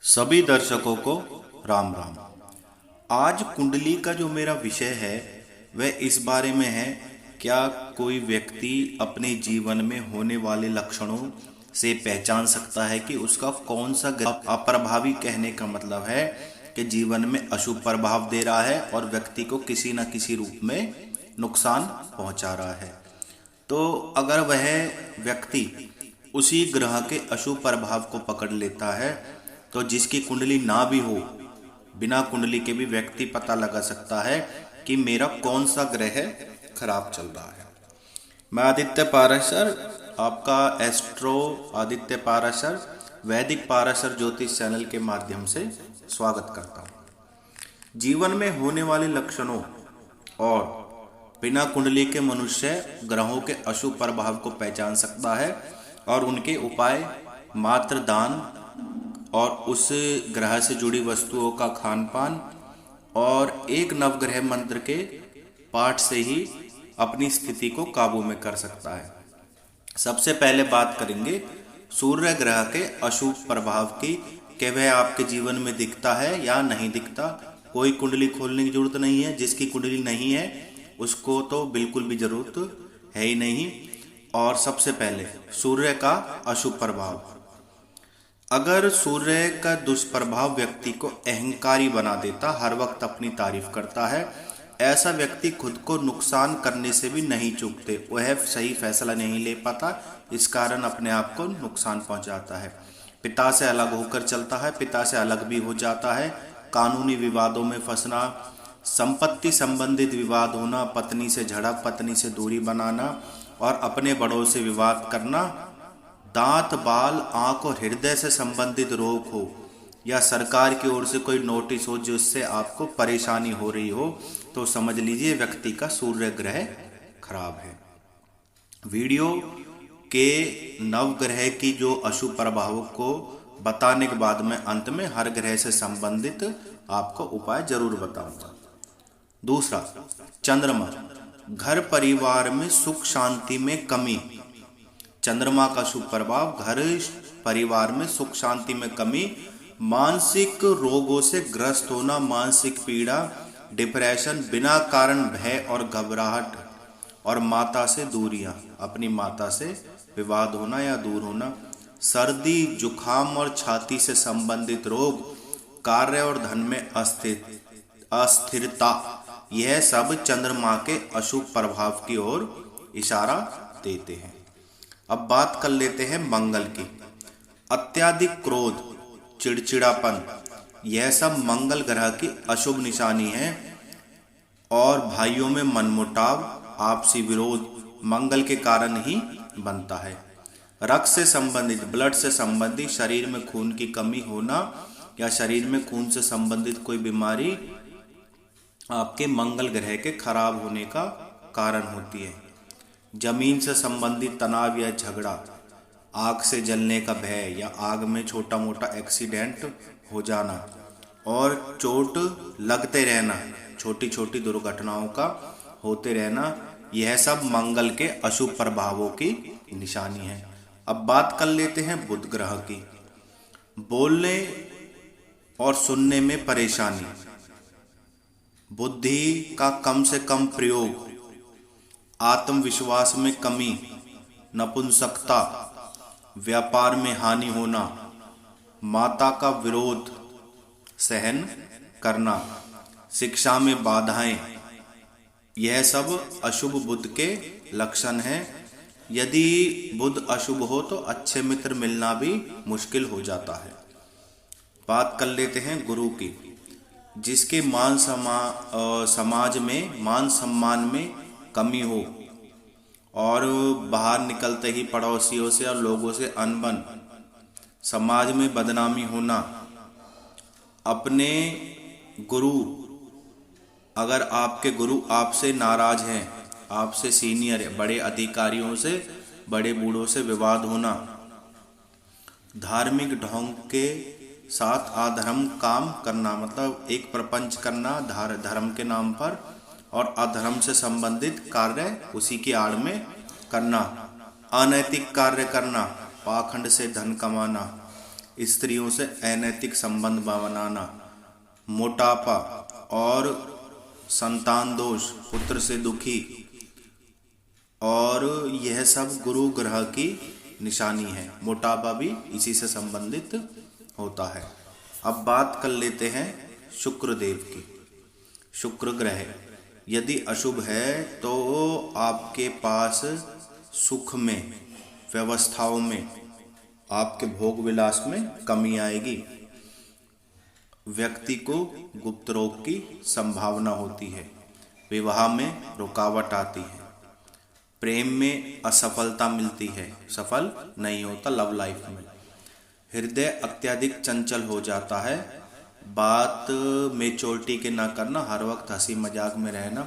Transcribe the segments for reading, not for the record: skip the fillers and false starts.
सभी दर्शकों को राम राम। आज कुंडली का जो मेरा विषय है वह इस बारे में है, क्या कोई व्यक्ति अपने जीवन में होने वाले लक्षणों से पहचान सकता है कि उसका कौन सा ग्रह अप्रभावी। कहने का मतलब है कि जीवन में अशुभ प्रभाव दे रहा है और व्यक्ति को किसी न किसी रूप में नुकसान पहुंचा रहा है। तो अगर वह व्यक्ति उसी ग्रह के अशुभ प्रभाव को पकड़ लेता है तो जिसकी कुंडली ना भी हो, बिना कुंडली के भी व्यक्ति पता लगा सकता है कि मेरा कौन सा ग्रह खराब चल रहा है। मैं आदित्य पाराशर, आपका एस्ट्रो आदित्य पाराशर वैदिक पाराशर ज्योतिष चैनल के माध्यम से स्वागत करता हूँ। जीवन में होने वाले लक्षणों और बिना कुंडली के मनुष्य ग्रहों के अशुभ प्रभाव को पहचान सकता है और उनके उपाय मात्र दान और उस ग्रह से जुड़ी वस्तुओं का खान पान और एक नवग्रह मंत्र के पाठ से ही अपनी स्थिति को काबू में कर सकता है। सबसे पहले बात करेंगे सूर्य ग्रह के अशुभ प्रभाव की, कि वह आपके जीवन में दिखता है या नहीं दिखता। कोई कुंडली खोलने की जरूरत नहीं है, जिसकी कुंडली नहीं है उसको तो बिल्कुल भी जरूरत है ही नहीं। और सबसे पहले सूर्य का अशुभ प्रभाव। अगर सूर्य का दुष्प्रभाव व्यक्ति को अहंकारी बना देता, हर वक्त अपनी तारीफ करता है, ऐसा व्यक्ति खुद को नुकसान करने से भी नहीं चूकते। वह सही फैसला नहीं ले पाता, इस कारण अपने आप को नुकसान पहुंचाता है। पिता से अलग होकर चलता है, पिता से अलग भी हो जाता है। कानूनी विवादों में फंसना, संपत्ति संबंधित विवाद होना, पत्नी से झड़प, पत्नी से दूरी बनाना और अपने बड़ों से विवाद करना, दांत बाल आंख और हृदय से संबंधित रोग हो या सरकार की ओर से कोई नोटिस हो जिससे आपको परेशानी हो रही हो, तो समझ लीजिए व्यक्ति का सूर्य ग्रह खराब है। वीडियो के नवग्रह की जो अशुभ प्रभावों को बताने के बाद मैं अंत में हर ग्रह से संबंधित आपको उपाय जरूर बताऊंगा। दूसरा, चंद्रमा। घर परिवार में सुख शांति में कमी। चंद्रमा का शुभ प्रभाव घर परिवार में सुख शांति में कमी, मानसिक रोगों से ग्रस्त होना, मानसिक पीड़ा, डिप्रेशन, बिना कारण भय और घबराहट और माता से दूरियां, अपनी माता से विवाद होना या दूर होना, सर्दी जुखाम और छाती से संबंधित रोग, कार्य और धन में अस्थिरता, यह सब चंद्रमा के अशुभ प्रभाव की ओर इशारा देते हैं। अब बात कर लेते हैं मंगल की। अत्यधिक क्रोध, चिड़चिड़ापन, यह सब मंगल ग्रह की अशुभ निशानी है और भाइयों में मनमुटाव, आपसी विरोध मंगल के कारण ही बनता है। रक्त से संबंधित, ब्लड से संबंधित, शरीर में खून की कमी होना या शरीर में खून से संबंधित कोई बीमारी आपके मंगल ग्रह के खराब होने का कारण होती है। जमीन से संबंधित तनाव या झगड़ा, आग से जलने का भय या आग में छोटा मोटा एक्सीडेंट हो जाना और चोट लगते रहना, छोटी छोटी दुर्घटनाओं का होते रहना, यह सब मंगल के अशुभ प्रभावों की निशानी है। अब बात कर लेते हैं बुध ग्रह की। बोलने और सुनने में परेशानी, बुद्धि का कम से कम प्रयोग, आत्मविश्वास में कमी, नपुंसकता, व्यापार में हानि होना, माता का विरोध सहन करना, शिक्षा में बाधाएं, यह सब अशुभ बुध के लक्षण हैं। यदि बुध अशुभ हो तो अच्छे मित्र मिलना भी मुश्किल हो जाता है। बात कर लेते हैं गुरु की। जिसके समाज में मान सम्मान में कमी हो और बाहर निकलते ही पड़ोसियों से और लोगों से अनबन, समाज में बदनामी होना, अपने गुरु, अगर आपके गुरु आपसे नाराज हैं, आपसे सीनियर बड़े अधिकारियों से, बड़े बूढ़ों से विवाद होना, धार्मिक ढोंग के साथ अधर्म काम करना, मतलब एक प्रपंच करना धर्म के नाम पर और अधर्म से संबंधित कार्य उसी की आड़ में करना, अनैतिक कार्य करना, पाखंड से धन कमाना, स्त्रियों से अनैतिक संबंध बनाना, मोटापा और संतान दोष, पुत्र से दुखी, और यह सब गुरु ग्रह की निशानी है। मोटापा भी इसी से संबंधित होता है। अब बात कर लेते हैं शुक्र देव की। शुक्र ग्रह यदि अशुभ है तो आपके पास सुख में, व्यवस्थाओं में, आपके भोग विलास में कमी आएगी। व्यक्ति को गुप्त रोग की संभावना होती है। विवाह में रुकावट आती है। प्रेम में असफलता मिलती है, सफल नहीं होता लव लाइफ में। हृदय अत्यधिक चंचल हो जाता है। बात मेच्योरिटी के ना करना, हर वक्त हंसी मजाक में रहना।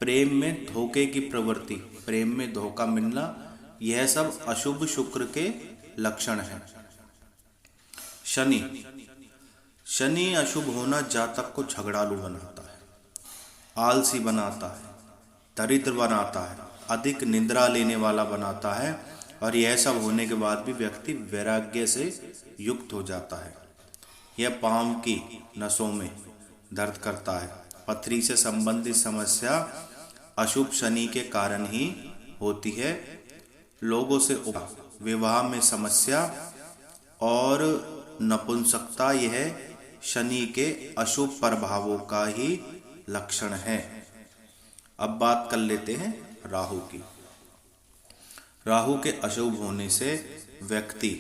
प्रेम में धोखे की प्रवृत्ति, प्रेम में धोखा मिलना, यह सब अशुभ शुक्र के लक्षण हैं। शनि, शनि अशुभ होना जातक को झगड़ालू बनाता है, आलसी बनाता है, दरिद्र बनाता है, अधिक निद्रा लेने वाला बनाता है, और यह सब होने के बाद भी व्यक्ति वैराग्य से युक्त हो जाता है। यह पांव की नसों में दर्द करता है। पथरी से संबंधित समस्या अशुभ शनि के कारण ही होती है। लोगों से विवाह में समस्या और नपुंसकता, यह शनि के अशुभ प्रभावों का ही लक्षण है। अब बात कर लेते हैं राहु की। राहु के अशुभ होने से व्यक्ति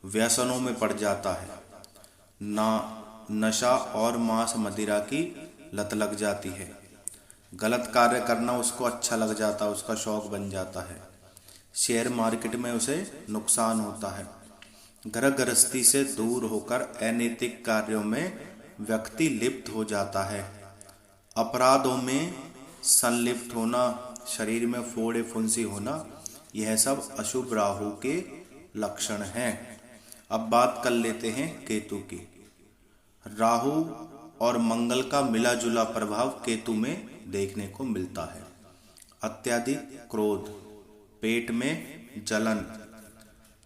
व्यसनों में पड़ जाता है। नशा और मांस मदिरा की लत लग जाती है। गलत कार्य करना उसको अच्छा लग जाता है, उसका शौक बन जाता है। शेयर मार्केट में उसे नुकसान होता है। घर गृहस्थी से दूर होकर अनैतिक कार्यों में व्यक्ति लिप्त हो जाता है। अपराधों में संलिप्त होना, शरीर में फोड़े फुंसी होना, यह सब अशुभ राहु के लक्षण हैं। अब बात कर लेते हैं केतु की। राहु और मंगल का मिला जुला प्रभाव केतु में देखने को मिलता है। अत्यधिक क्रोध, पेट में जलन,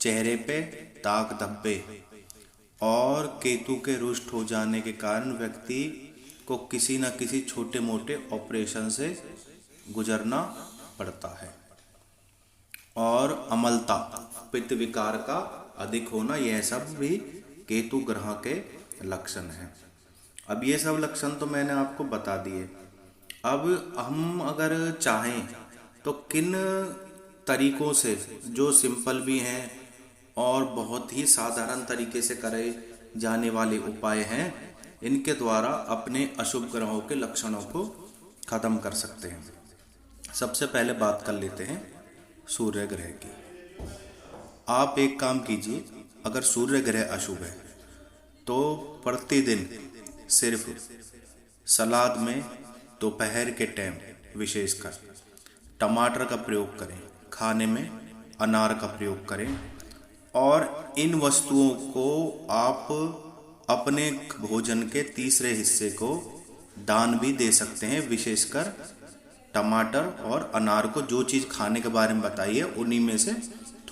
चेहरे पे दाग धब्बे, और केतु के रुष्ट हो जाने के कारण व्यक्ति को किसी न किसी छोटे मोटे ऑपरेशन से गुजरना पड़ता है। और अमलता, पित्त विकार का अधिक होना, यह सब भी केतु ग्रह के लक्षण हैं। अब ये सब लक्षण तो मैंने आपको बता दिए। अब हम अगर चाहें तो किन तरीकों से, जो सिंपल भी हैं और बहुत ही साधारण तरीके से करे जाने वाले उपाय हैं, इनके द्वारा अपने अशुभ ग्रहों के लक्षणों को खत्म कर सकते हैं। सबसे पहले बात कर लेते हैं सूर्य ग्रह की। आप एक काम कीजिए, अगर सूर्य ग्रह अशुभ है तो प्रतिदिन सिर्फ सलाद में दोपहर के टाइम विशेषकर टमाटर का प्रयोग करें, खाने में अनार का प्रयोग करें, और इन वस्तुओं को आप अपने भोजन के तीसरे हिस्से को दान भी दे सकते हैं। विशेषकर टमाटर और अनार को, जो चीज़ खाने के बारे में बताइए उन्हीं में से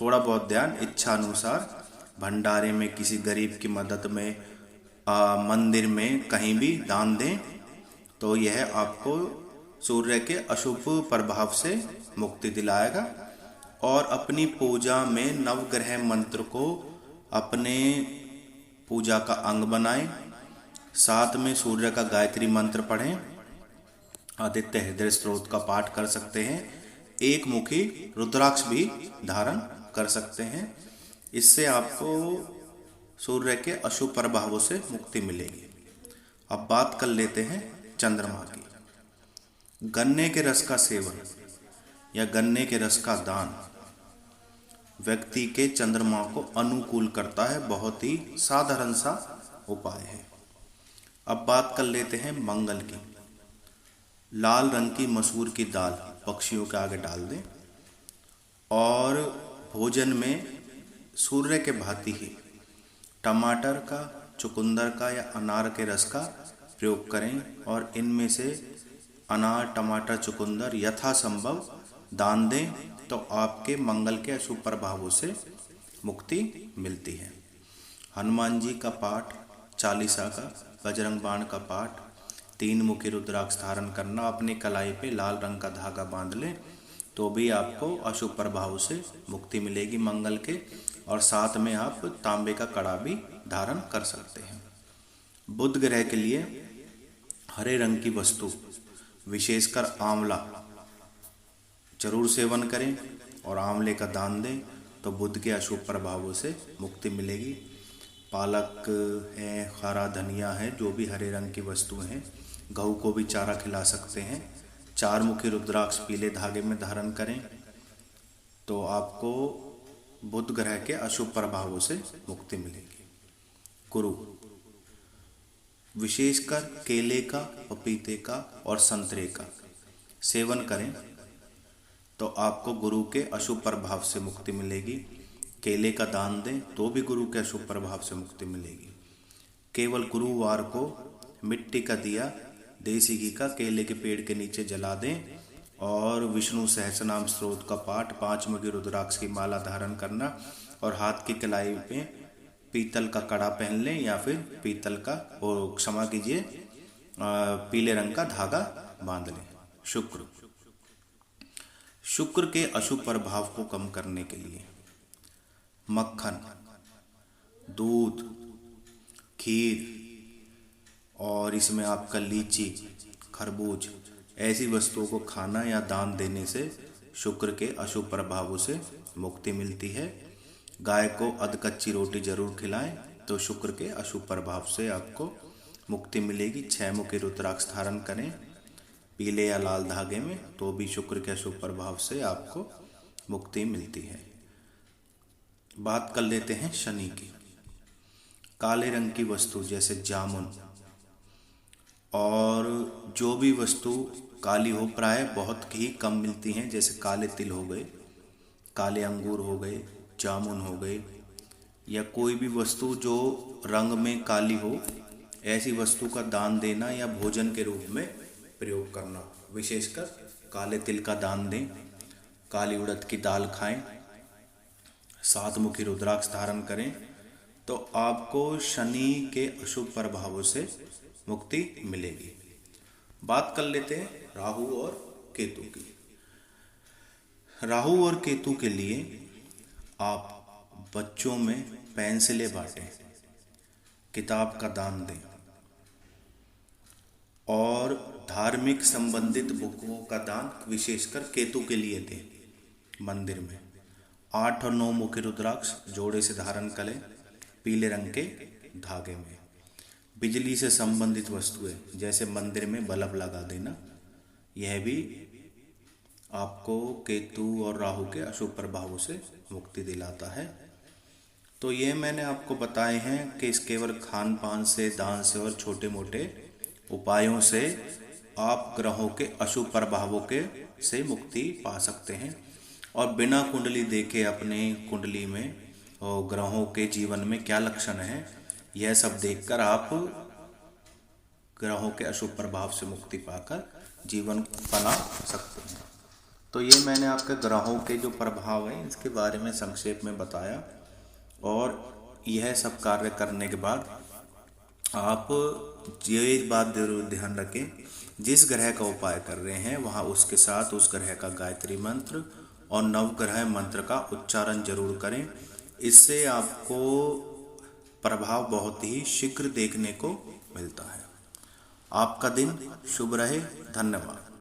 थोड़ा बहुत ध्यान इच्छा अनुसार भंडारे में, किसी गरीब की मदद में, मंदिर में, कहीं भी दान दें, तो यह आपको सूर्य के अशुभ प्रभाव से मुक्ति दिलाएगा। और अपनी पूजा में नवग्रह मंत्र को अपने पूजा का अंग बनाएं। साथ में सूर्य का गायत्री मंत्र पढ़ें। आदित्य हृदय स्त्रोत का पाठ कर सकते हैं। एक मुखी रुद्राक्ष भी धारण कर सकते हैं। इससे आपको सूर्य के अशुभ प्रभावों से मुक्ति मिलेगी। अब बात कर लेते हैं चंद्रमा की। गन्ने के रस का सेवन या गन्ने के रस का दान व्यक्ति के चंद्रमा को अनुकूल करता है। बहुत ही साधारण सा उपाय है। अब बात कर लेते हैं मंगल की। लाल रंग की मसूर की दाल पक्षियों के आगे डाल दें और भोजन में सूर्य के भांति ही टमाटर का, चुकंदर का या अनार के रस का प्रयोग करें, और इनमें से अनार, टमाटर, चुकंदर यथासंभव दान दें, तो आपके मंगल के अशुभ प्रभावों से मुक्ति मिलती है। हनुमान जी का पाठ, चालीसा का, बजरंग बाण का पाठ, 3 मुखी रुद्राक्ष धारण करना, अपनी कलाई पे लाल रंग का धागा बांध लें तो भी आपको अशुभ प्रभाव से मुक्ति मिलेगी मंगल के। और साथ में आप तांबे का कड़ा भी धारण कर सकते हैं। बुध ग्रह के लिए हरे रंग की वस्तु विशेषकर आंवला जरूर सेवन करें और आंवले का दान दें तो बुध के अशुभ प्रभावों से मुक्ति मिलेगी। पालक है, हरा धनिया है, जो भी हरे रंग की वस्तु हैं, गऊ को भी चारा खिला सकते हैं। 4 मुखी रुद्राक्ष पीले धागे में धारण करें तो आपको बुध ग्रह के अशुभ प्रभावों से मुक्ति मिलेगी। गुरु विशेषकर केले का, पपीते का और संतरे का सेवन करें तो आपको गुरु के अशुभ प्रभाव से मुक्ति मिलेगी। केले का दान दें तो भी गुरु के अशुभ प्रभाव से मुक्ति मिलेगी। केवल गुरुवार को मिट्टी का दिया देसी घी का केले के पेड़ के नीचे जला दें और विष्णु सहस्रनाम स्तोत्र का पाठ, 5 मुखी रुद्राक्ष की माला धारण करना और हाथ की कलाई में पीतल का कड़ा पहन लें या फिर पीतल का, और क्षमा कीजिए, पीले रंग का धागा बांध लें। शुक्र के अशुभ प्रभाव को कम करने के लिए मक्खन, दूध, खीर और इसमें आपका लीची, खरबूज ऐसी वस्तुओं को खाना या दान देने से शुक्र के अशुभ प्रभावों से मुक्ति मिलती है। गाय को अधकच्ची रोटी जरूर खिलाएं तो शुक्र के अशुभ प्रभाव से आपको मुक्ति मिलेगी। 6 मुखी रुद्राक्ष धारण करें पीले या लाल धागे में तो भी शुक्र के अशुभ प्रभाव से आपको मुक्ति मिलती है। बात कर लेते हैं शनि की। काले रंग की वस्तु जैसे जामुन और जो भी वस्तु काली हो, प्राय बहुत ही कम मिलती हैं, जैसे काले तिल हो गए, काले अंगूर हो गए, जामुन हो गए, या कोई भी वस्तु जो रंग में काली हो, ऐसी वस्तु का दान देना या भोजन के रूप में प्रयोग करना। विशेषकर काले तिल का दान दें, काली उड़द की दाल खाएं, 7 मुखी रुद्राक्ष धारण करें तो आपको शनि के अशुभ प्रभावों से मुक्ति मिलेगी। बात कर लेते हैं राहु और केतु की। राहु और केतु के लिए आप बच्चों में पेंसिलें बांटें, किताब का दान दें और धार्मिक संबंधित बुकों का दान विशेषकर केतु के लिए दें। मंदिर में 8 और 9 मुखी रुद्राक्ष जोड़े से धारण करें पीले रंग के धागे में। बिजली से संबंधित वस्तुएं जैसे मंदिर में बल्ब लगा देना, यह भी आपको केतु और राहु के अशुभ प्रभावों से मुक्ति दिलाता है। तो ये मैंने आपको बताए हैं कि इस केवल खान पान से, दान से और छोटे मोटे उपायों से आप ग्रहों के अशुभ प्रभावों के से मुक्ति पा सकते हैं और बिना कुंडली देखे अपने कुंडली में और ग्रहों के जीवन में क्या लक्षण है, यह सब देखकर आप ग्रहों के अशुभ प्रभाव से मुक्ति पाकर जीवन बना सकते हैं। तो ये मैंने आपके ग्रहों के जो प्रभाव हैं इसके बारे में संक्षेप में बताया और यह सब कार्य करने के बाद आप ये बात जरूर ध्यान रखें, जिस ग्रह का उपाय कर रहे हैं वहाँ उसके साथ उस ग्रह का गायत्री मंत्र और नवग्रह मंत्र का उच्चारण जरूर करें। इससे आपको प्रभाव बहुत ही शीघ्र देखने को मिलता है। आपका दिन शुभ रहे। धन्यवाद।